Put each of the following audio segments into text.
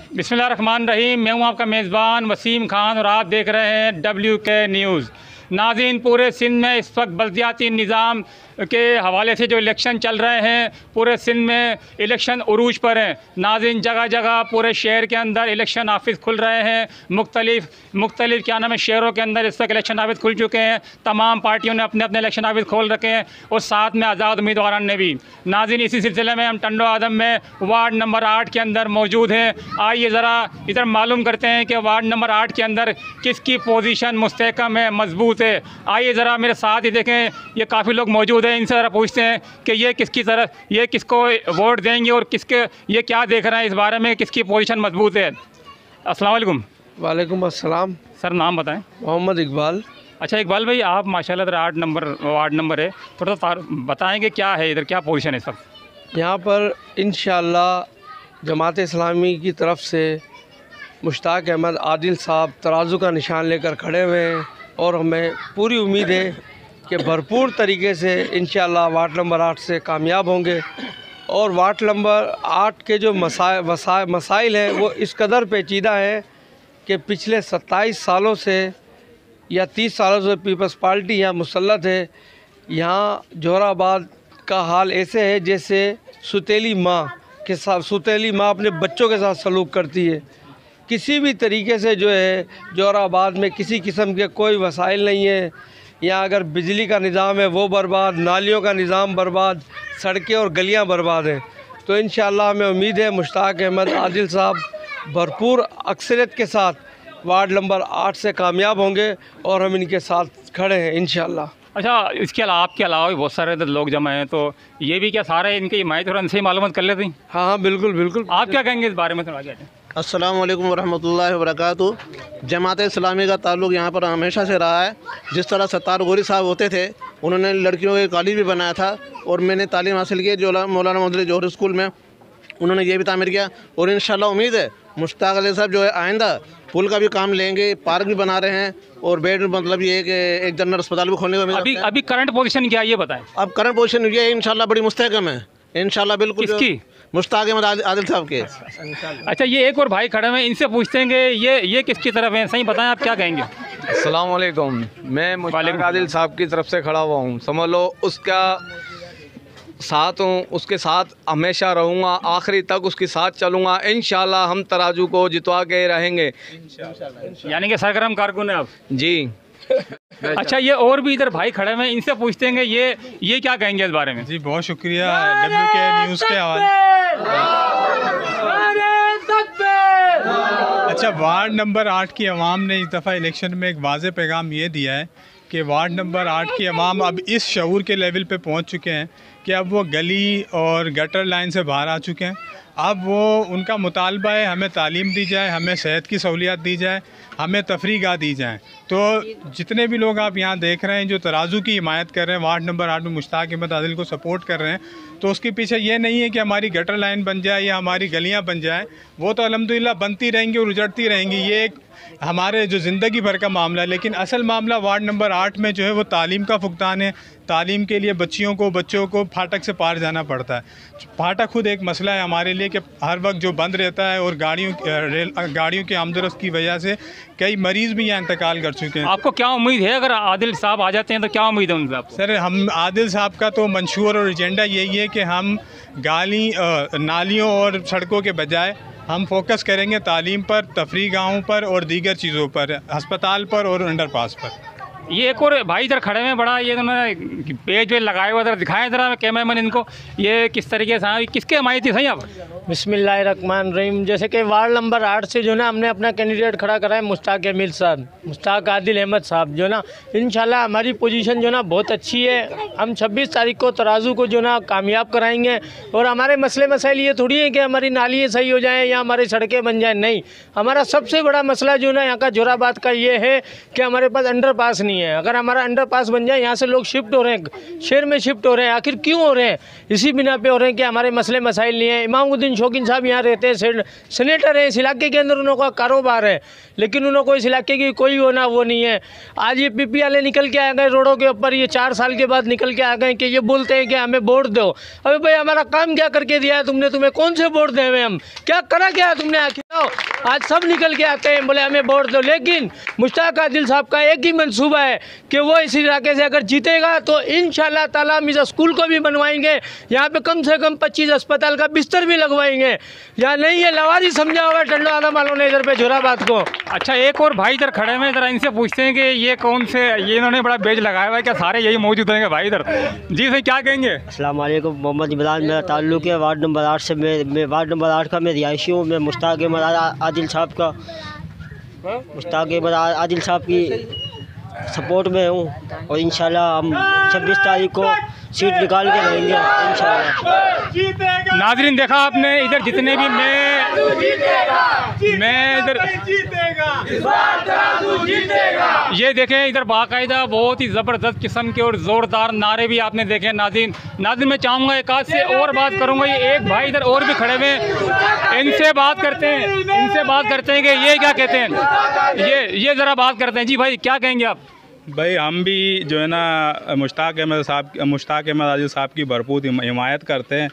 बिस्मिल्लाहिर्रहमानिर्रहीम। मैं हूँ आपका मेज़बान वसीम खान और आप देख रहे हैं WK न्यूज़। नाज़रीन, पूरे सिंध में इस वक्त बल्दियाती निज़ाम के हवाले से जो इलेक्शन चल रहे हैं, पूरे सिंध में इलेक्शन उरूज पर हैं। नाज़रीन, जगह जगह पूरे शहर के अंदर इलेक्शन ऑफिस खुल रहे हैं। मुख्तलिफ क्या नाम है शहरों के अंदर इस वक्त इलेक्शन ऑफिस खुल चुके हैं। तमाम पार्टियों ने अपने अपने इलेक्शन ऑफिस खोल रखे हैं और साथ में आज़ाद उम्मीदवारों ने भी। नाज़रीन, इसी सिलसिले में हम टंडो आदम में वार्ड नंबर 8 के अंदर मौजूद हैं। आइए ज़रा इधर मालूम करते हैं कि वार्ड नंबर 8 के अंदर किसकी पोजीशन मुस्तहकम है, मजबूत है। आइए ज़रा मेरे साथ ही देखें, ये काफ़ी लोग मौजूद हैं। इनसे ज़रा पूछते हैं कि ये किसकी तरफ, ये किसको वोट देंगे और किसके, ये क्या देख रहे हैं इस बारे में, किसकी पोजीशन मजबूत है। अस्सलाम वालेकुम। वालेकुम अस्सलाम। सर, नाम बताएं। मोहम्मद इकबाल। अच्छा इकबाल भाई, आप माशाल्लाह 8 नंबर वार्ड नंबर है, थोड़ा सा बताएंगे क्या है इधर, क्या पोजीशन है इस वक्त यहाँ पर इंशाअल्लाह जमात इस्लामी की तरफ से मुश्ताक अहमद आदिल साहब तराजू का निशान लेकर खड़े हुए हैं और हमें पूरी उम्मीद है कि भरपूर तरीके से इंशाअल्लाह वार्ड नंबर 8 से कामयाब होंगे। और वार्ड नंबर 8 के जो मसाइल हैं वो इस कदर पेचीदा हैं कि पिछले 27 सालों से या 30 सालों से पीपल्स पार्टी यहाँ मुसल्लत है। यहाँ जोहराबाद का हाल ऐसे है जैसे सुतेली माँ अपने बच्चों के साथ सलूक करती है। किसी भी तरीके से जो है जोहराबाद में किसी किस्म के कोई वसाइल नहीं है। यहाँ अगर बिजली का निज़ाम है वो बर्बाद, नालियों का निज़ाम बर्बाद, सड़कें और गलियाँ बर्बाद हैं। तो इंशाअल्लाह हमें उम्मीद है मुश्ताक अहमद आदिल साहब भरपूर अक्सरियत के साथ वार्ड नंबर 8 से कामयाब होंगे और हम इनके साथ खड़े हैं इंशाअल्लाह। अच्छा, इसके अलावा आपके अलावा भी बहुत सारे लोग जमा हैं, तो ये भी क्या सारे इनकी हिमायत और इनसे मालूम कर लेते हैं? हाँ, बिल्कुल बिल्कुल। आप क्या कहेंगे इस बारे में? थोड़ा आगे। अस्सलाम वालेकुम वरहमतुल्लाहि वबरकातुहू। जमात इस्लामी का ताल्लुक़ यहाँ पर हमेशा से रहा है। जिस तरह सत्तार गोरी साहब होते थे, उन्होंने लड़कियों के कॉलेज भी बनाया था और मैंने तालीम हासिल की जो मौलाना मौदूदी जौहरी स्कूल में, उन्होंने ये भी तामीर किया। और इंशाअल्लाह उम्मीद है मुश्ताक अली साहब जो है आइंदा पुल का भी काम लेंगे, पार्क भी बना रहे हैं और बेड मतलब ये कि एक जनरल अस्पताल भी खोलने को अभी करंट पोजीशन क्या है ये बताएं। अब करंट पोजीशन ये इंशाअल्लाह बड़ी मुस्तहकम है इंशाअल्लाह। बिल्कुल। किसकी? मुश्ताक अहमद आदिल साहब के। अच्छा, ये एक और भाई खड़े हैं, इनसे पूछते हैं कि ये किसकी तरफ है, सही बताएं, आप क्या कहेंगे? अस्सलाम वालेकुम। मैं मुश्ताक आदिल साहब की तरफ से खड़ा हुआ हूँ, समझ लो उसका साथ हूँ, उसके साथ हमेशा रहूँगा, आखिरी तक उसके साथ चलूँगा। इंशाअल्लाह हम तराजू को जितवा के रहेंगे। यानी कि सरगर्म कारकुन है आप जी। अच्छा, ये और भी इधर भाई खड़े हैं, इनसे पूछते हैं कि ये क्या कहेंगे इस बारे में? जी, बहुत शुक्रिया WK न्यूज़ के हवाले। अच्छा, वार्ड नंबर 8 की आवाम ने इस दफ़ा इलेक्शन में एक वाज़ेह पैगाम ये दिया है कि वार्ड नंबर 8 की आवाम अब इस शऊर के लेवल पे पहुंच चुके हैं कि अब वो गली और गटर लाइन से बाहर आ चुके हैं। अब वो उनका मुतालबा है हमें तालीम दी जाए, हमें सेहत की सहूलियात दी जाए, हमें तफरीगाह दी जाएँ। तो जितने भी लोग आप यहाँ देख रहे हैं जो तराजू की हिमायत कर रहे हैं, वार्ड नंबर 8 में मुश्ताक अहमद आदिल को सपोर्ट कर रहे हैं, तो उसके पीछे ये नहीं है कि हमारी गटर लाइन बन जाए या हमारी गलियाँ बन जाएँ। वो तो अल्हम्दुलिल्लाह बनती रहेंगी और उजड़ती रहेंगी, ये एक हमारे जो ज़िंदगी भर का मामला है। लेकिन असल मामला वार्ड नंबर 8 में जो है वो तालीम का फुकदान है। तालीम के लिए बच्चों को फाटक से पार जाना पड़ता है। फाटक खुद एक मसला है हमारे लिए कि हर वक्त जो बंद रहता है और गाड़ियों के आमदरफ्त की वजह से कई मरीज़ भी यहाँ इंतकाल कर चुके हैं। आपको क्या उम्मीद है अगर आदिल साहब आ जाते हैं तो क्या उम्मीद है उनसे आपको? सर, हम आदिल साहब का तो मंशूर और एजेंडा यही है कि हम नालियों और सड़कों के बजाय हम फोकस करेंगे तालीम पर, तफरीगाहों पर और दीगर चीज़ों पर, अस्पताल पर और अंडरपास पर। ये एक और भाई इधर खड़े हैं, बड़ा ये उन्होंने पेज वेज लगाए हुआ, इधर दिखाएं ज़रा कैमरामैन इनको, ये किस तरीके से किसके हमायत थी सही आप? बिस्मिल्लाहिर्रहमानिर्रहीम। जैसे कि वार्ड नंबर 8 से जो ना हमने अपना कैंडिडेट खड़ा करा है मुश्ताक अहमद साहब, मुश्ताक आदिल अहमद साहब, जो ना इंशाल्लाह हमारी पोजीशन जो ना बहुत अच्छी है। हम 26 तारीख को तराजू को जो ना कामयाब कराएंगे। और हमारे मसले मसाइल ये थोड़ी है कि हमारी नालियाँ सही हो जाएँ या हमारी सड़कें बन जाएँ, नहीं। हमारा सबसे बड़ा मसला जो ना यहाँ का जोहराबाद का ये है कि हमारे पास अंडरपास नहीं है। अगर हमारा अंडरपास बन जाए, यहाँ से लोग शिफ्ट हो रहे हैं, शहर में शिफ्ट हो रहे हैं। आखिर क्यों हो रहे हैं? इसी बिना पे हो रहे हैं कि हमारे मसले मसाइल नहीं है। इमामुद्दीन शौकीन साहब यहाँ रहते हैं, सेनेटर हैं, इस इलाके के अंदर उनका कारोबार है, लेकिन उनको इस इलाके की कोई वो नहीं है। आज ये PP वाले निकल के आ गए रोडों के ऊपर, ये 4 साल के बाद निकल के आ गए कि ये बोलते हैं कि हमें वोट दो। अबे भाई, हमारा काम क्या करके दिया है तुमने? तुम्हें कौन से वोट दें? हम क्या करा, क्या तुमने आखिर? आज सब निकल के आते हैं, बोले हमें वोट दो, लेकिन मुश्ताक आदिल साहब का एक ही मंसूबा है कि वो इस इलाके से अगर जीतेगा तो इंशाल्लाह ताला हम इस स्कूल को भी बनवाएंगे, यहाँ पे कम से कम 25 अस्पताल का बिस्तर भी लगवाएंगे। यहाँ नहीं है लवाजी समझा होगा टंडो आलम वालों ने इधर पे झोराबाद को। अच्छा, एक और भाई इधर खड़े हैं, जरा इनसे पूछते हैं कि ये कौन से, ये इन्होंने बड़ा बेज लगाया हुआ है, क्या सारे यही मौजूद रहेंगे भाई इधर? जी सही, क्या कहेंगे? अस्सलाम वालेकुम, मोहम्मद इमरान मेरा ताल्लुक़ है, वार्ड नंबर 8 से। मैं वार्ड नंबर 8 का मैं रिहायशी हूँ। मैं मुश्ताक आदिल साहब का, मुश्ताक आदिल साहब की सपोर्ट में हूँ और इंशाल्लाह हम 26 तारीख को सीट निकाल के रहेंगे इंशाल्लाह। नाज़रीन, देखा आपने इधर जितने भी मैं इधर ये देखें, इधर बाकायदा बहुत ही ज़बरदस्त किस्म के और ज़ोरदार नारे भी आपने देखे। नाज़रीन मैं चाहूँगा एक आध से और बात करूँगा। ये एक भाई इधर और भी खड़े हुए हैं, इनसे बात करते हैं कि ये क्या कहते हैं, ये ज़रा बात करते हैं। जी भाई, क्या कहेंगे आप? भाई हम भी जो है ना मुश्ताक अहमद आदिल साहब की भरपूर हिमायत करते हैं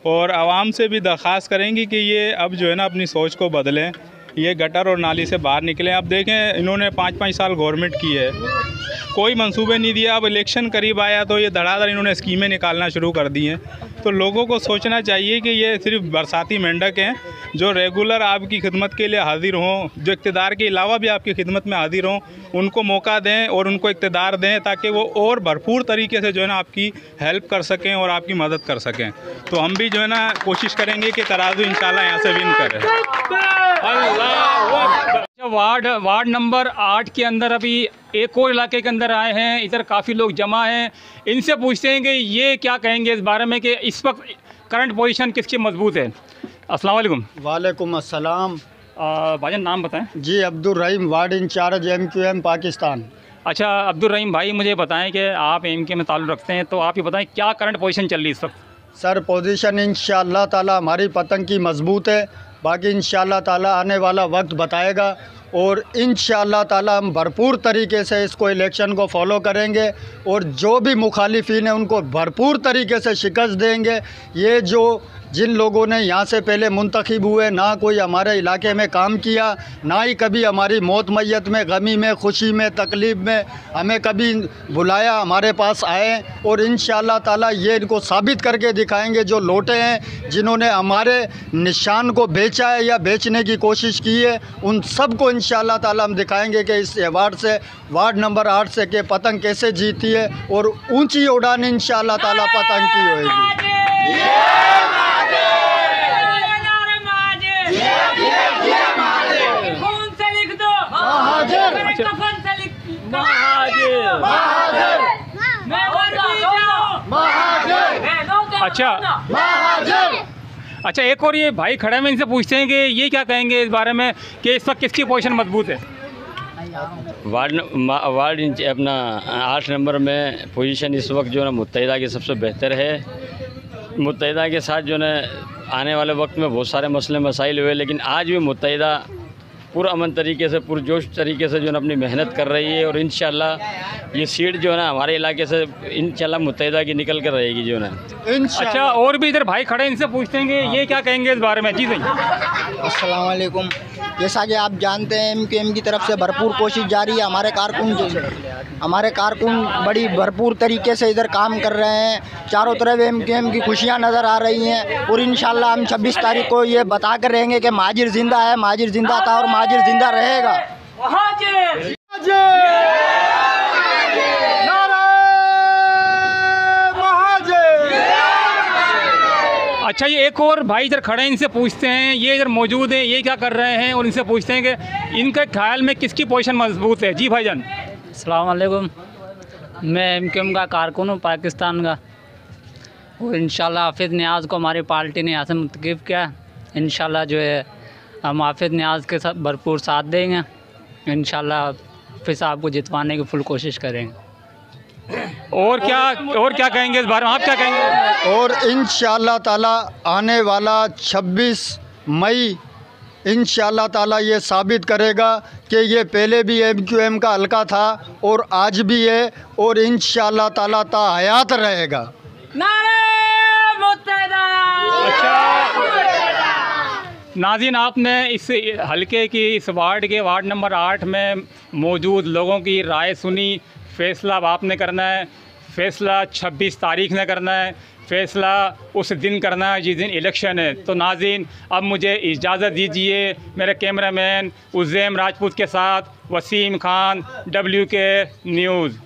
और आवाम से भी दरख्वास्त करेंगे कि ये अब जो है ना अपनी सोच को बदलें, ये गटर और नाली से बाहर निकलें। अब देखें, इन्होंने 5-5 साल गवर्नमेंट की है, कोई मंसूबे नहीं दिया। अब इलेक्शन करीब आया तो ये धड़ाधड़ इन्होंने स्कीमें निकालना शुरू कर दी हैं। तो लोगों को सोचना चाहिए कि ये सिर्फ बरसाती मेंढक हैं जो रेगुलर आपकी खिदमत के लिए हाजिर हों, जो इक़्तिदार के अलावा भी आपकी खिदमत में हाजिर हों। उनको मौका दें और उनको इक़्तिदार दें ताकि वो और भरपूर तरीके से जो है ना आपकी हेल्प कर सकें और आपकी मदद कर सकें। तो हम भी जो है ना कोशिश करेंगे कि तराजू इंशाल्लाह यहाँ से विन करें। वार्ड नंबर 8 के अंदर अभी एक और इलाके के अंदर आए हैं, इधर काफ़ी लोग जमा हैं। इनसे पूछते हैं कि ये क्या कहेंगे इस बारे में कि इस वक्त करंट पोजीशन किसकी मजबूत है। अस्सलाम वालेकुम। वालेकुम अस्सलाम। भाईजान नाम बताएं। जी अब्दुल रहीम, वार्ड इंचार्ज MQM पाकिस्तान। अच्छा अब्दुल रहीम भाई, मुझे बताएं कि आप MK में ताल्लुक़ रखते हैं, तो आप ये बताएं क्या करंट पोजीशन चल रही है इस वक्त? सर पोजीशन इंशाअल्लाह ताला हमारी पतंग की मजबूत है, बाकी इंशाअल्लाह ताला आने वाला वक्त बताएगा और इंशाअल्लाह ताला हम भरपूर तरीके से इसको इलेक्शन को फॉलो करेंगे और जो भी मुखालिफिन हैं उनको भरपूर तरीके से शिकस्त देंगे। ये जो जिन लोगों ने यहाँ से पहले मुंतखब हुए, ना कोई हमारे इलाके में काम किया, ना ही कभी हमारी मौत मैयत में, गमी में, खुशी में, तकलीफ़ में हमें कभी बुलाया, हमारे पास आए और इंशाअल्लाह ताला ये इनको साबित करके दिखाएंगे। जो लोटे हैं जिन्होंने हमारे निशान को बेचा है या बेचने की कोशिश की है, उन सब को इंशाअल्लाह ताला हम दिखाएंगे कि इस अवार्ड से, वार्ड नंबर 8 से के पतंग कैसे जीती है और ऊँची उड़ान इंशाअल्लाह ताला पतंग की होगी। अच्छा एक और ये भाई खड़े हैं, इनसे पूछते हैं कि ये क्या कहेंगे इस बारे में कि इस वक्त किसकी पोजीशन मजबूत है? वार्ड अपना 8 नंबर में पोजीशन इस वक्त जो है मुत्तहिदा की सबसे बेहतर है। मुत्तहिदा के साथ जो है आने वाले वक्त में बहुत सारे मसले मसाइल हुए, लेकिन आज भी मुत्तहिदा पुरअमन तरीके से, पुरजोश तरीके से जो है अपनी मेहनत कर रही है और इंशाअल्लाह ये सीट जो है ना हमारे इलाके से इंशाअल्लाह मुत्तहिदा की निकल कर रहेगी जो है। अच्छा और भी इधर भाई खड़े, इनसे पूछते हैं कि ये क्या कहेंगे इस बारे में। जी सही। अस्सलाम वालेकुम। जैसा कि आप जानते हैं MKM की तरफ से भरपूर कोशिश जारी है। हमारे कारकुन बड़ी भरपूर तरीके से इधर काम कर रहे हैं। चारों तरफ MKM की खुशियाँ नज़र आ रही हैं और इंशाअल्लाह हम 26 तारीख को ये बता कर रहेंगे कि माजिर ज़िंदा है, माजिर ज़िंदा था और माजिर ज़िंदा रहेगा। अच्छा ये एक और भाई इधर खड़े हैं, इनसे पूछते हैं, ये इधर मौजूद हैं, ये क्या कर रहे हैं और इनसे पूछते हैं कि इनके ख्याल में किसकी पोजीशन मजबूत है। जी भाईजान। अस्सलाम वालेकुम। मैं MKM का कारकुन हूँ पाकिस्तान का और इंशाल्लाह हाफिज़ नियाज़ को हमारी पार्टी ने यहाँ से मुंतखब किया। इंशाल्लाह जो है हम हाफिज़ नियाज़ के साथ भरपूर साथ देंगे। इंशाल्लाह हाफिज़ साहब को जितवाने की फुल कोशिश करेंगे। और क्या कहेंगे इस बारे में, आप क्या कहेंगे? और इंशाअल्लाह ताला आने वाला 26 मई इंशाअल्लाह ताला ये साबित करेगा कि ये पहले भी MQM का हल्का था और आज भी है और इंशाअल्लाह ताला ता हयात रहेगा। नाज़रीन, आपने इस हलके की, इस वार्ड के, वार्ड नंबर 8 में मौजूद लोगों की राय सुनी। फ़ैसला अब आपने करना है, फ़ैसला 26 तारीख ने करना है, फ़ैसला उस दिन करना है जिस दिन इलेक्शन है। तो नाज़रीन, अब मुझे इजाज़त दीजिए। मेरे कैमरामैन उज़ैम राजपूत के साथ वसीम खान, WK न्यूज़।